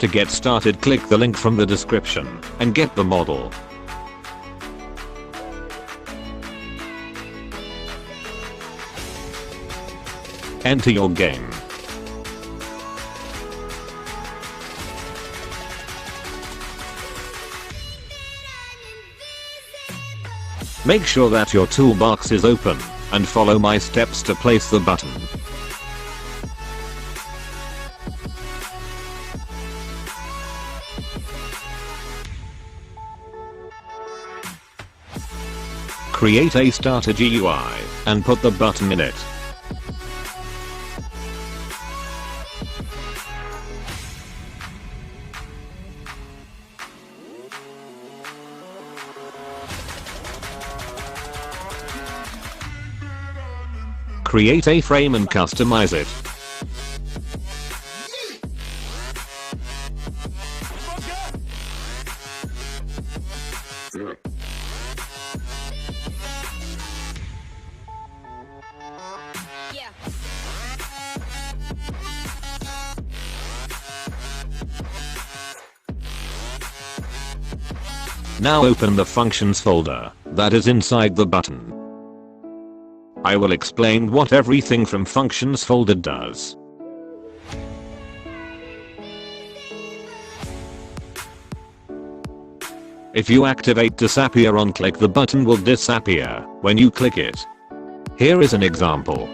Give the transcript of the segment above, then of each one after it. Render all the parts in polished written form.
To get started, click the link from the description and get the model. Enter your game. Make sure that your toolbox is open and follow my steps to place the button. Create a starter GUI and put the button in it. Create a frame and customize it. Now open the functions folder that is inside the button. I will explain what everything from functions folder does. If you activate disappear on click, the button will disappear when you click it. Here is an example.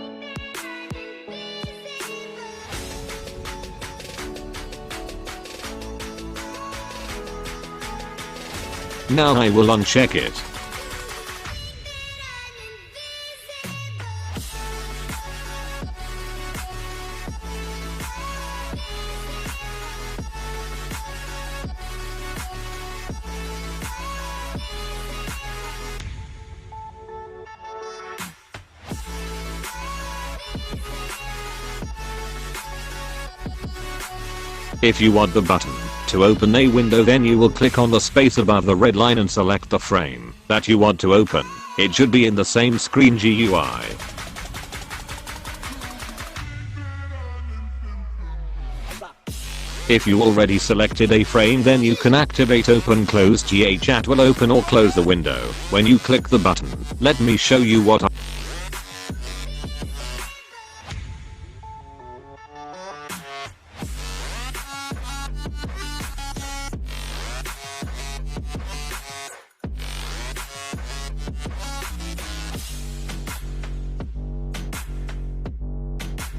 Now I will uncheck it. If you want the button to open a window, then you will click on the space above the red line and select the frame that you want to open. It should be in the same screen GUI. If you already selected a frame, then you can activate open close. Chat will open or close the window when you click the button. Let me show you what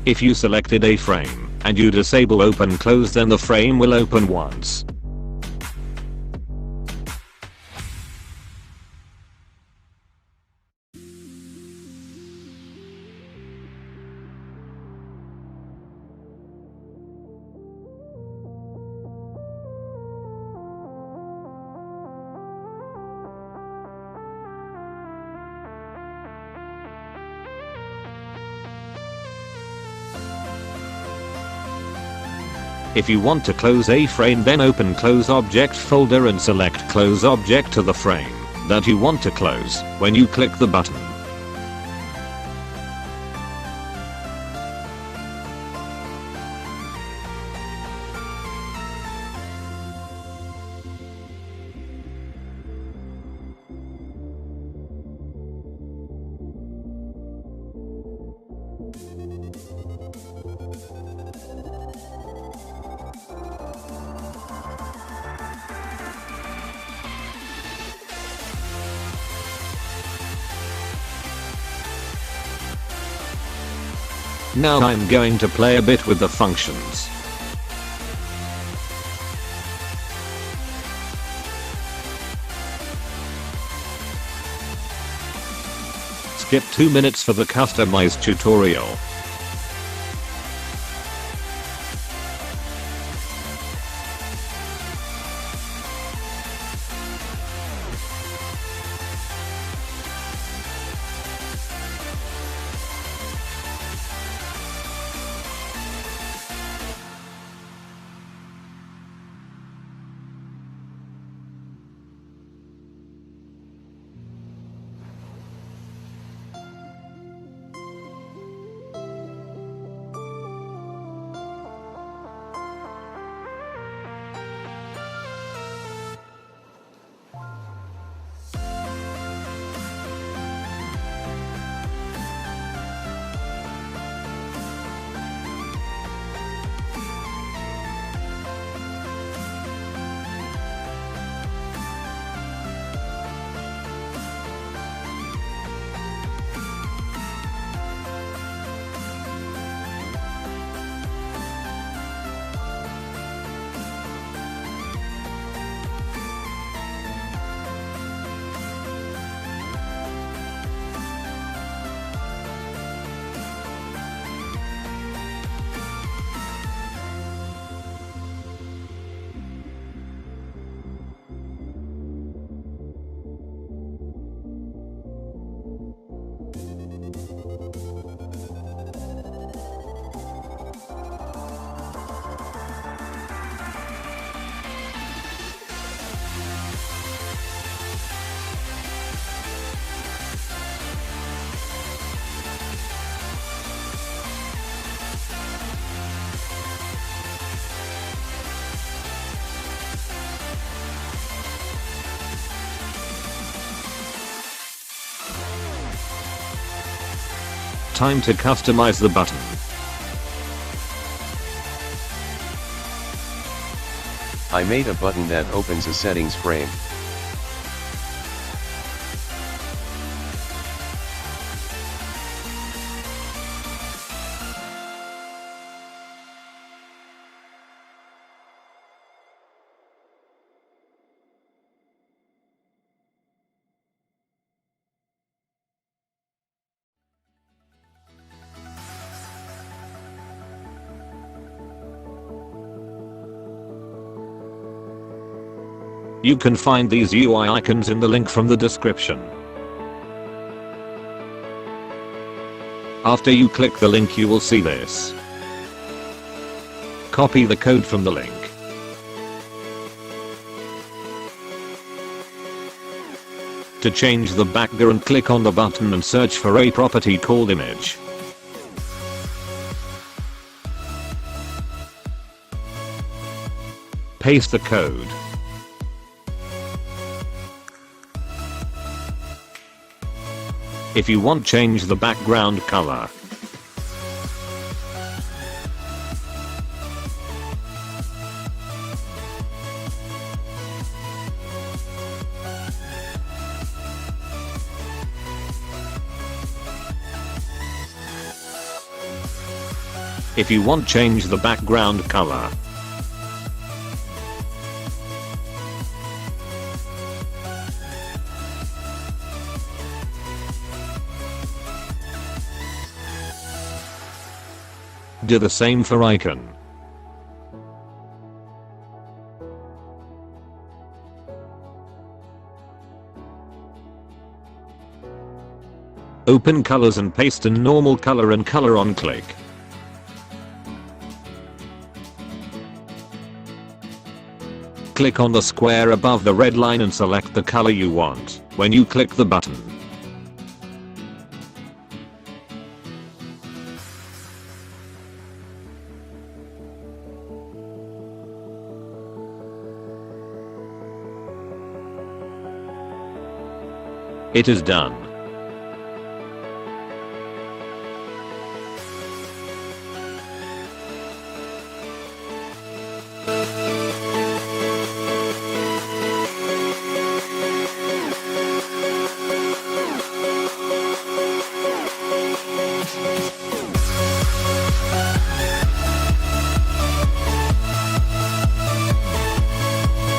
If you selected a frame and you disable open close, then the frame will open once. If you want to close a frame, then open close object folder and select close object to the frame that you want to close when you click the button. Now I'm going to play a bit with the functions. Skip 2 minutes for the customized tutorial. time to customize the button. I made a button that opens a settings frame. You can find these UI icons in the link from the description. After you click the link you will see this. Copy the code from the link. To change the background, click on the button and search for a property called image. Paste the code. If you want, change the background color. If you want, change the background color. Do the same for icon. Open colors and paste in normal color and color on click. Click on the square above the red line and select the color you want when you click the button. It is done.